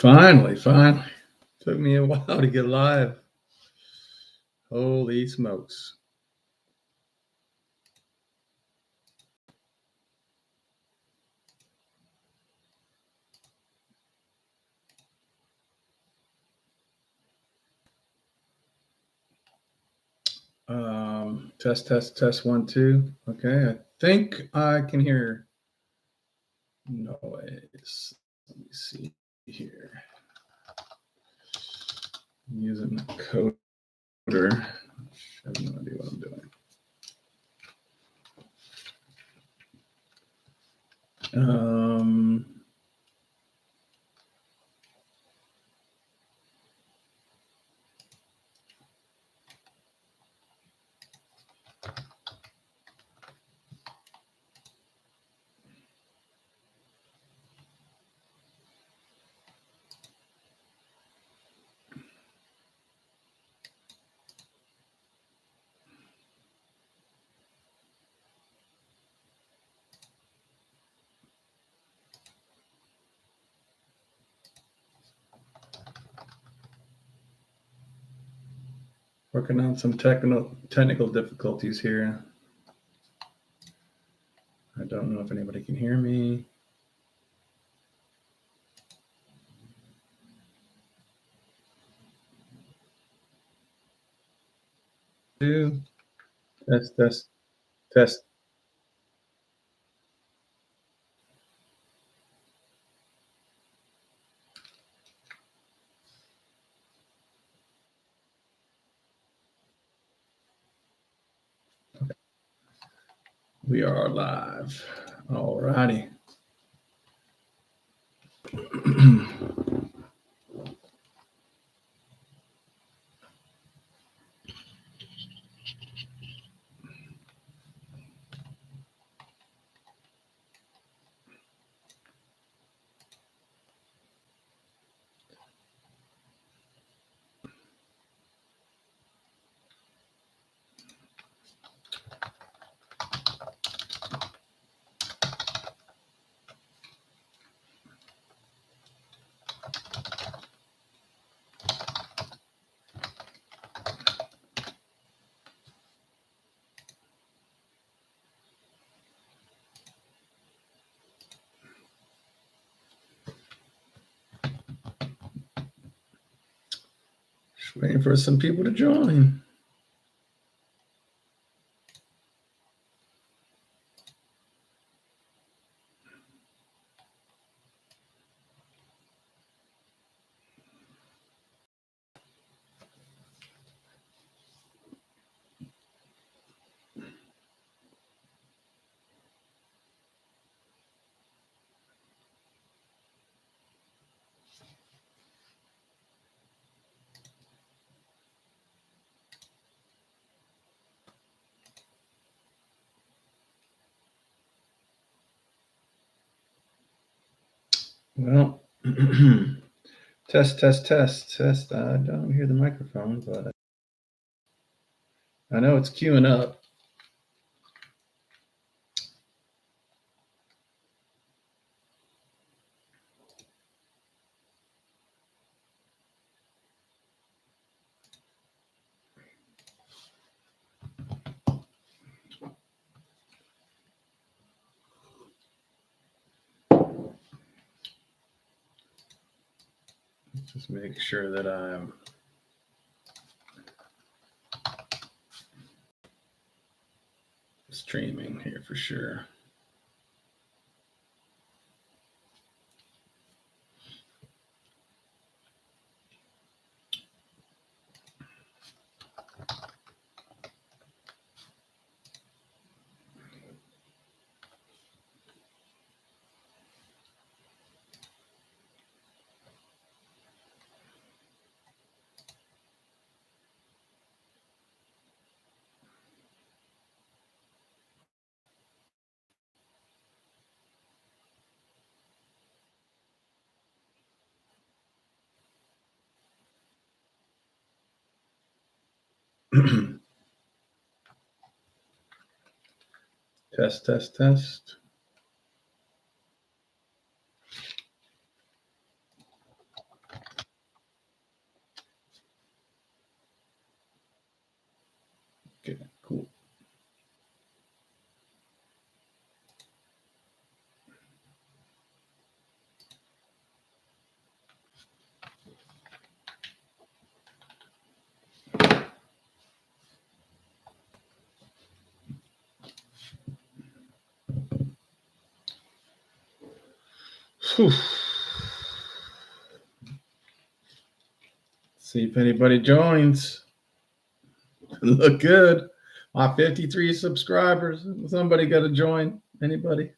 Finally. Took me a while to get live. Holy smokes. Test 1, 2. Okay, I think I can hear noise. Let me see here. I'm using the coder. I have no idea what I'm doing. Working on some technical difficulties here. I don't know if anybody can hear me. Test. Okay. We are live. All righty. Just waiting for some people to join. Well, test. I don't hear the microphone, but I know it's queuing up. Just make sure that I'm streaming here for sure. Test. Okay, cool. Whew. See if anybody joins. Look good. My 53 subscribers. Somebody got to join. Anybody?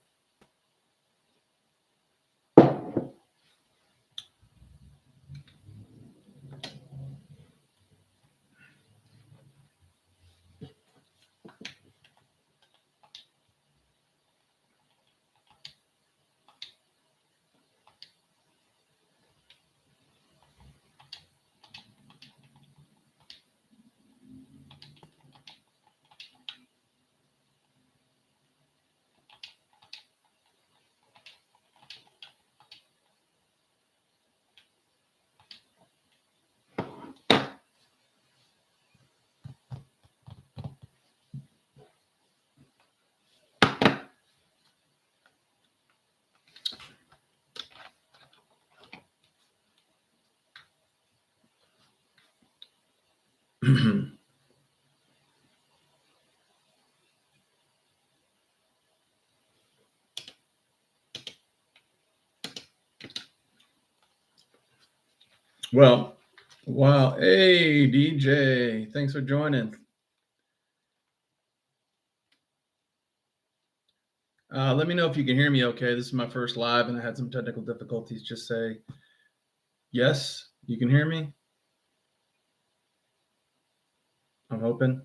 Well, wow. Hey, DJ. Thanks for joining. Let me know if you can hear me okay. This is my first live and I had some technical difficulties. Just say, yes, you can hear me. I'm hoping.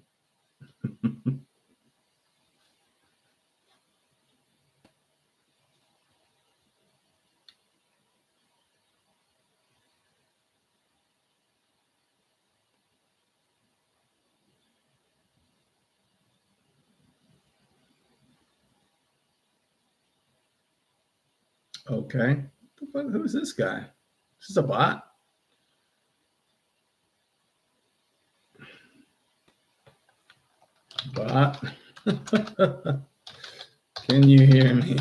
Okay. Who is this guy? Is this a bot? Bot. Can you hear me?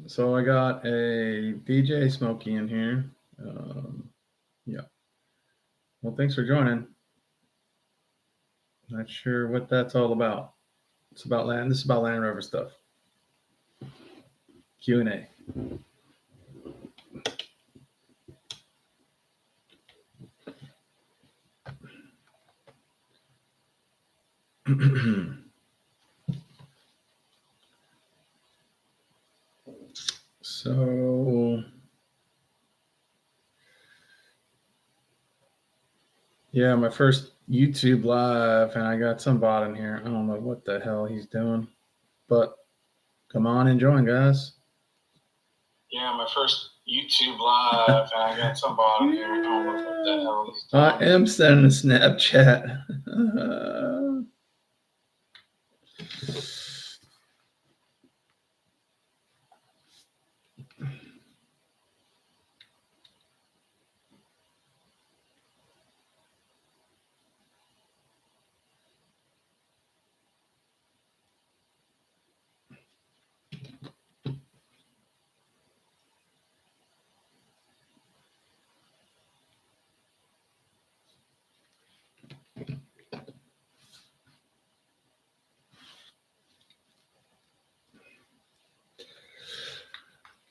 So I got a DJ Smokey in here. Yeah. Well, thanks for joining. Not sure what that's all about. It's about land. This is about Land Rover stuff. Q&A. So, yeah, my first YouTube live, and I got some bot in here. I don't know what the hell he's doing, but come on and join, guys. Yeah, my first YouTube live, and I got some bot in here. I don't know what the hell he's doing. I am sending a Snapchat.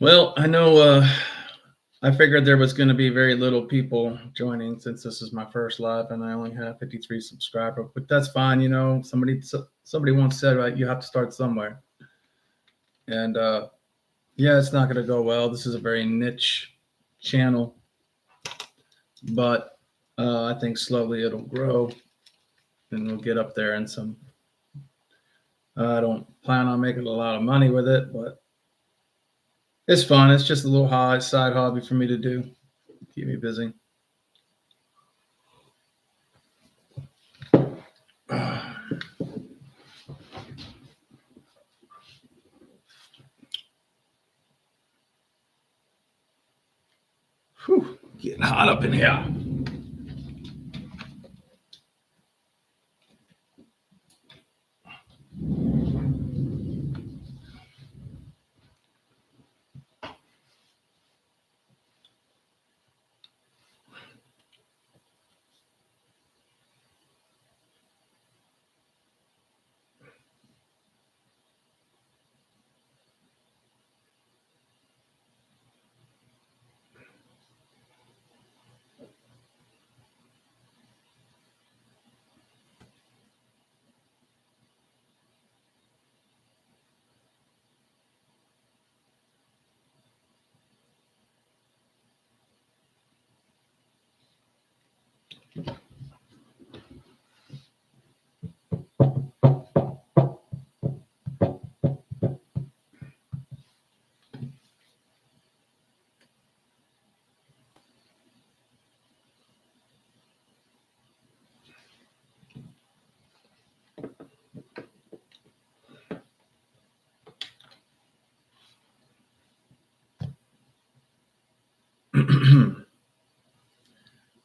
Well, I know I figured there was going to be very little people joining since this is my first live and I only have 53 subscribers, but that's fine. You know, somebody once said, right, you have to start somewhere. And yeah, it's not going to go well. This is a very niche channel, but I think slowly it'll grow and we'll get up there and some. I don't plan on making a lot of money with it, but it's fun. It's just a little side hobby for me to do. Keep me busy. Whew, getting hot up in here.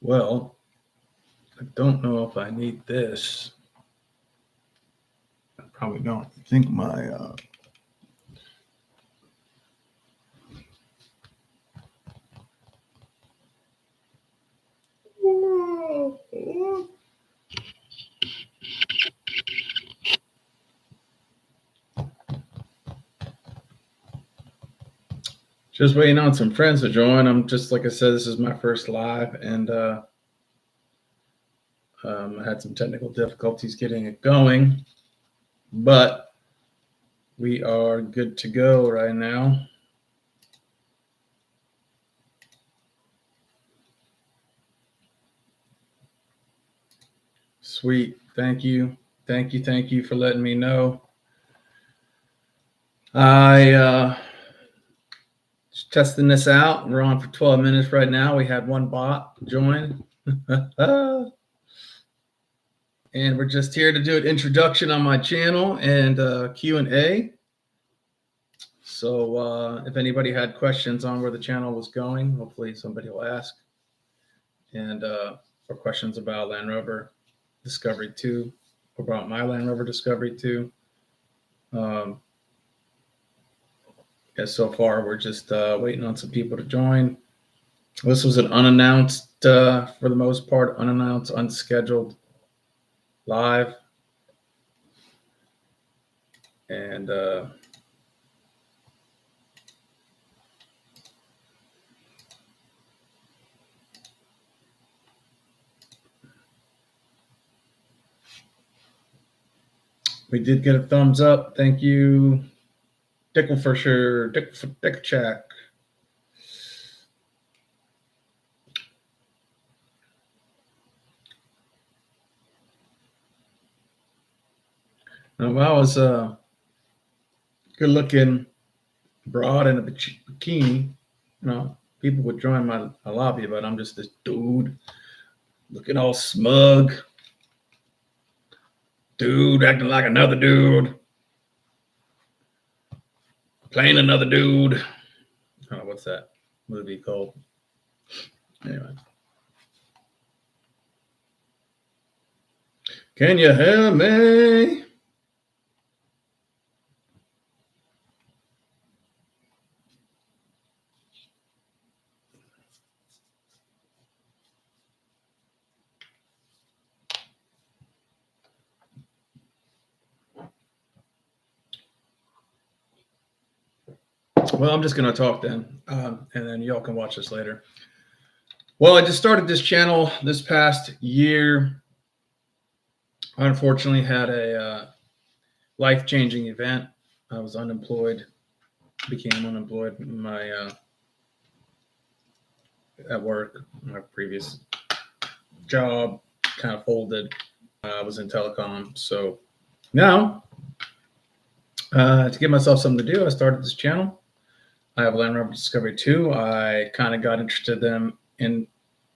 Well, I don't know if I need this. I probably don't. I think my just waiting on some friends to join. I'm just like I said, this is my first live, and I had some technical difficulties getting it going, but we are good to go right now. Sweet. Thank you. Thank you for letting me know. I just testing this out. We're on for 12 minutes right now. We had one bot join. And we're just here to do an introduction on my channel and Q&A. So if anybody had questions on where the channel was going, hopefully somebody will ask. And or questions about Land Rover Discovery 2, about my Land Rover Discovery 2. So far, we're just waiting on some people to join. This was an unannounced, for the most part, unannounced, unscheduled live. And we did get a thumbs up. Thank you, Dickle for sure. Dick check. Now, I was a good-looking broad in a bikini, people would join my lobby, but I'm just this dude looking all smug. Dude acting like another dude. Playing another dude. I don't know what's that movie called. Anyway. Can you hear me? Well, I'm just going to talk then, and then y'all can watch this later. Well, I just started this channel this past year. I unfortunately had a life-changing event. I was unemployed, became unemployed. At work, my previous job kind of folded. I was in telecom. So now, to give myself something to do, I started this channel. I have Land Rover Discovery 2. I kind of got interested in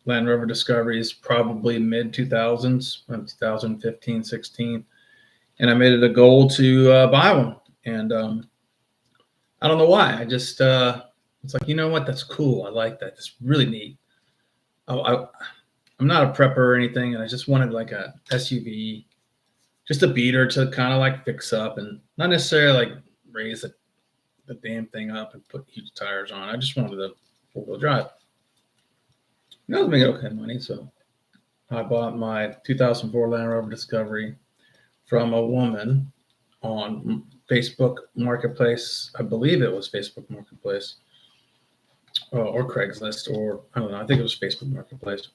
Land Rover Discoveries probably mid-2000s, 2015, 16. And I made it a goal to buy one. And I don't know why. I just It's like, you know what? That's cool. I like that. It's really neat. I'm not a prepper or anything, and I just wanted like a SUV, just a beater to kind of like fix up and not necessarily like raise the damn thing up and put huge tires on. I just wanted a four-wheel drive. I was making okay money, so I bought my 2004 Land Rover Discovery from a woman on Facebook Marketplace. I believe it was Facebook Marketplace or Craigslist, or I don't know. I think it was Facebook Marketplace.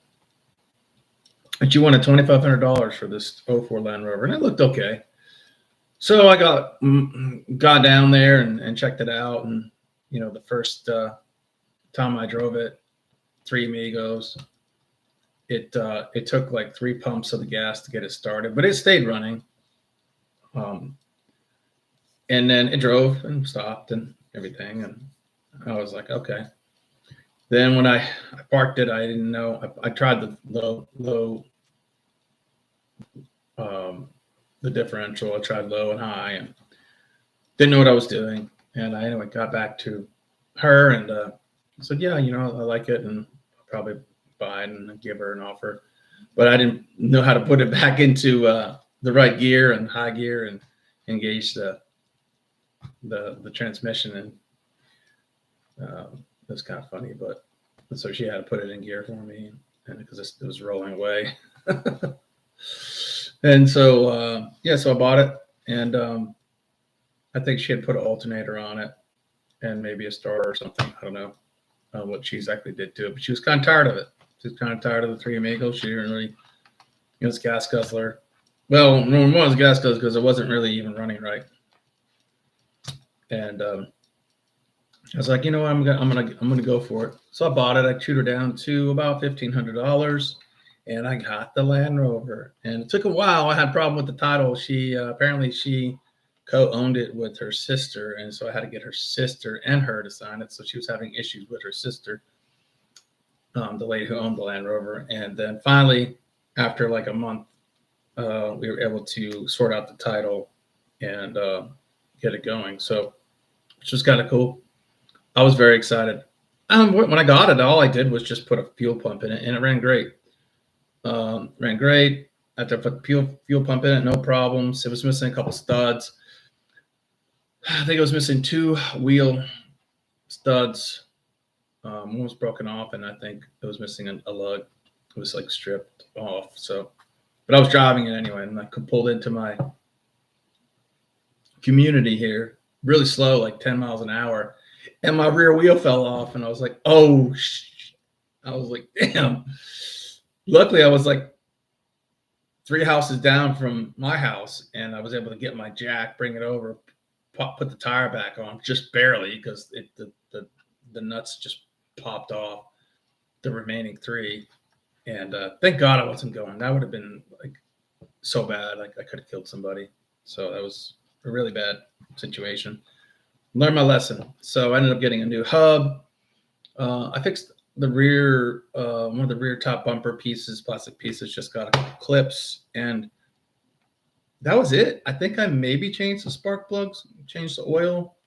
And she wanted $2,500 for this '04 Land Rover, and it looked okay. So I got down there and checked it out, and the first time I drove it, 3 amigos. It took like 3 pumps of the gas to get it started, but it stayed running. And then it drove and stopped and everything, and I was like, okay. Then when I parked it, I didn't know. I tried the low the differential. I tried low and high, and didn't know what I was doing. And I anyway got back to her and said, yeah, I like it, and I'll probably buy it and give her an offer. But I didn't know how to put it back into the right gear and high gear and engage the transmission. And it was kind of funny, but so she had to put it in gear for me, and because it was rolling away. And so so I bought it, and I think she had put an alternator on it and maybe a starter or something. I don't know what she exactly did to it, but she was kind of tired of it. She was kind of tired of the 3 Amigos. She didn't really, it was gas guzzler. Well, no, it was gas guzzler because it wasn't really even running right. And I was like, I'm gonna go for it. So I bought it. I chewed her down to about $1,500, and I got the Land Rover. And it took a while. I had a problem with the title. She apparently she co-owned it with her sister, and so I had to get her sister and her to sign it. So she was having issues with her sister, the lady who owned the Land Rover. And then finally, after like a month, we were able to sort out the title and get it going. So, which was kind of cool. I was very excited. When I got it, all I did was just put a fuel pump in it, and it ran great. Ran great. After I put the fuel pump in it, no problems. It was missing a couple studs. I think it was missing 2 wheel studs. One was broken off, and I think it was missing a lug. It was like stripped off. So, but I was driving it anyway, and I pulled into my community here really slow, like 10 miles an hour, and my rear wheel fell off, and I was like, oh, I was like, damn. Luckily, I was like 3 houses down from my house, and I was able to get my jack, bring it over, put the tire back on, just barely, because the nuts just popped off, the remaining 3. And thank God I wasn't going. That would have been like so bad. Like I could have killed somebody. So that was a really bad situation. Learned my lesson. So I ended up getting a new hub. I fixed the rear, one of the rear top bumper pieces, plastic pieces, just got a couple clips, and that was it. I think I maybe changed the spark plugs, changed the oil.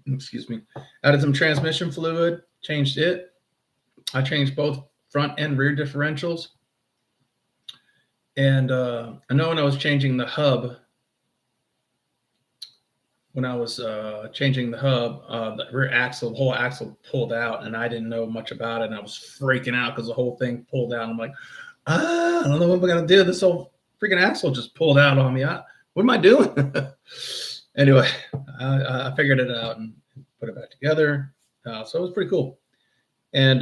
Excuse me. Added some transmission fluid, changed it. I changed both front and rear differentials. And I know when I was changing the hub, the rear axle, the whole axle pulled out, and I didn't know much about it, and I was freaking out because the whole thing pulled out. I'm like, I don't know what we're gonna do. This whole freaking axle just pulled out on me. What am I doing? Anyway, I figured it out and put it back together. So it was pretty cool. And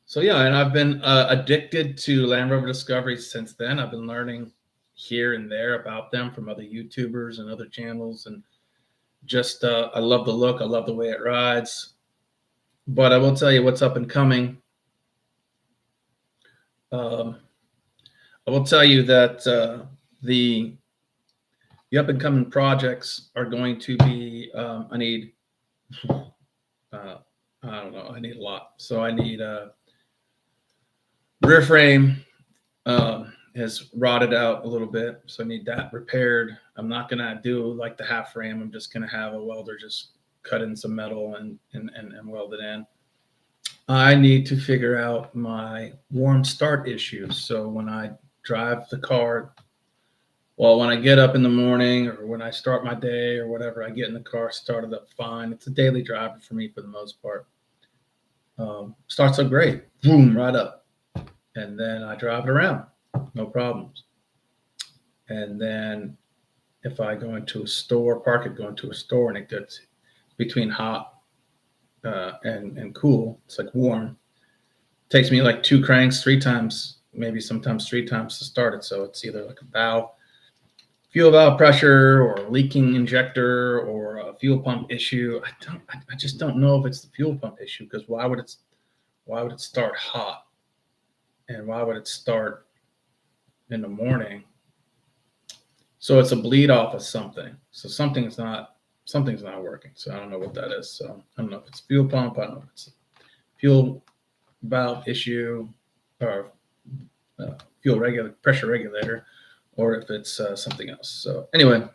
so yeah, and I've been addicted to Land Rover Discovery since then. I've been learning here and there about them from other YouTubers and other channels, and just I love the look. I love the way it rides. But I will tell you what's up and coming. I will tell you that the up and coming projects are going to be. I need. I don't know. I need a lot. So I need rear frame has rotted out a little bit, so I need that repaired. I'm not gonna do like the half frame. I'm just gonna have a welder just cut in some metal and weld it in. I need to figure out my warm start issues. So when I drive the car, well, when I get up in the morning or when I start my day or whatever, I get in the car, started up fine. It's a daily driver for me for the most part. Starts up great, boom, right up. And then I drive it around, no problems. And then if I go into a store, park it, go into a store, and it gets between hot and cool, it's like warm. It takes me like 2 cranks, 3 times, maybe sometimes 3 times to start it. So it's either like a valve, fuel valve pressure, or a leaking injector, or a fuel pump issue. I just don't know if it's the fuel pump issue, because why would it start hot, and why would it start in the morning? So it's a bleed off of something. So something's not working. So I don't know what that is. So I don't know if it's fuel pump. I don't know if it's a fuel valve issue, or pressure regulator, or if it's something else. So anyway,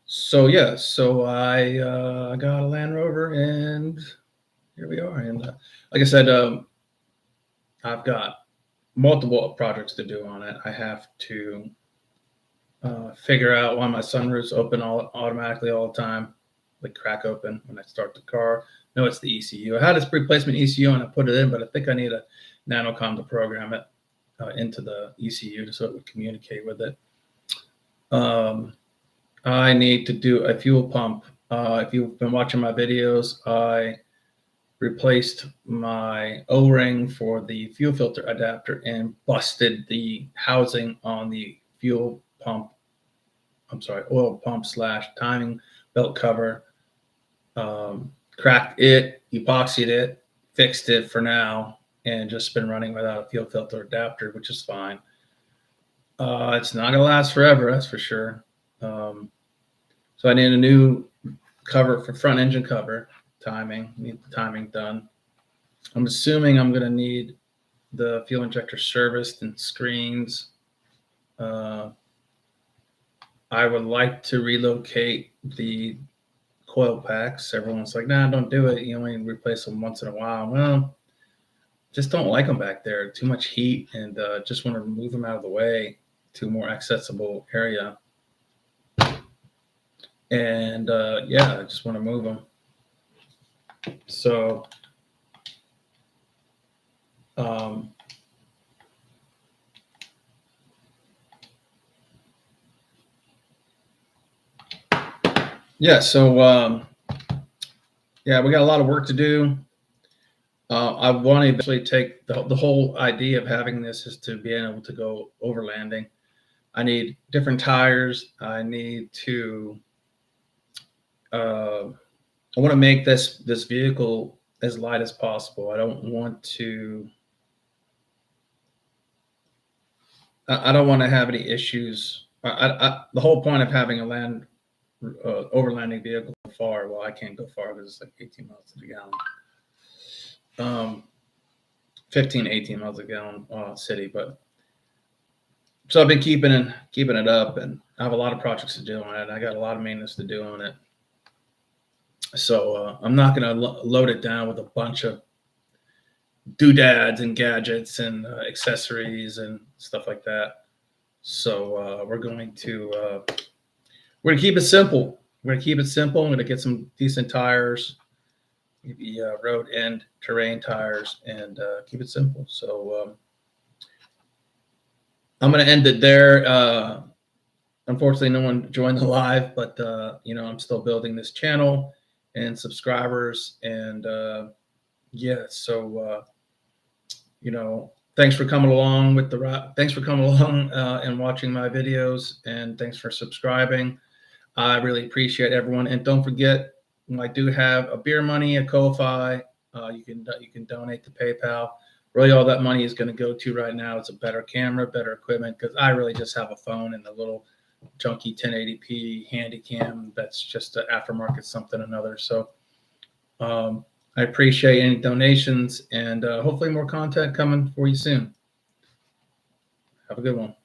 so I got a Land Rover, and here we are. And like I said, I've got multiple projects to do on it. I have to figure out why my sunroof's open automatically all the time, like crack open when I start the car. No, it's the ECU. I had this replacement ECU and I put it in, but I think I need a nanocom to program it into the ECU so it would communicate with it. I need to do a fuel pump. If you've been watching my videos, I replaced my O-ring for the fuel filter adapter and busted the housing on the oil pump / timing belt cover. Cracked it, epoxied it, fixed it for now, and just been running without a fuel filter adapter, which is fine. It's not going to last forever, that's for sure. So I need a new cover for front engine cover. Need the timing done. I'm assuming I'm going to need the fuel injector serviced and screens. I would like to relocate the coil packs. Everyone's like, nah, don't do it. You only replace them once in a while. Well, just don't like them back there. Too much heat, and just want to move them out of the way to a more accessible area. And I just want to move them. So, we got a lot of work to do. I want to eventually take the whole idea of having this is to be able to go overlanding. I need different tires. I need to. I want to make this vehicle as light as possible. I don't want to. I don't want to have any issues. The whole point of having a overlanding vehicle far. Well, I can't go far because it's like 18 miles to the gallon. 15, 18 miles a gallon city, but so I've been keeping it up, and I have a lot of projects to do on it. I got a lot of maintenance to do on it. So I'm not going to load it down with a bunch of doodads and gadgets and accessories and stuff like that. So we're going to keep it simple. I'm going to get some decent tires, maybe road and terrain tires, and keep it simple. So I'm going to end it there. Unfortunately, no one joined the live, but I'm still building this channel and subscribers, and thanks for coming along and watching my videos, and thanks for subscribing. I really appreciate everyone, and don't forget, I do have a beer money, a Ko-Fi. You can donate to PayPal. Really, all that money is going to go to right now is a better camera, better equipment, because I really just have a phone and a little junky 1080p handy cam that's just an aftermarket something or another. So I appreciate any donations, and hopefully more content coming for you soon. Have a good one.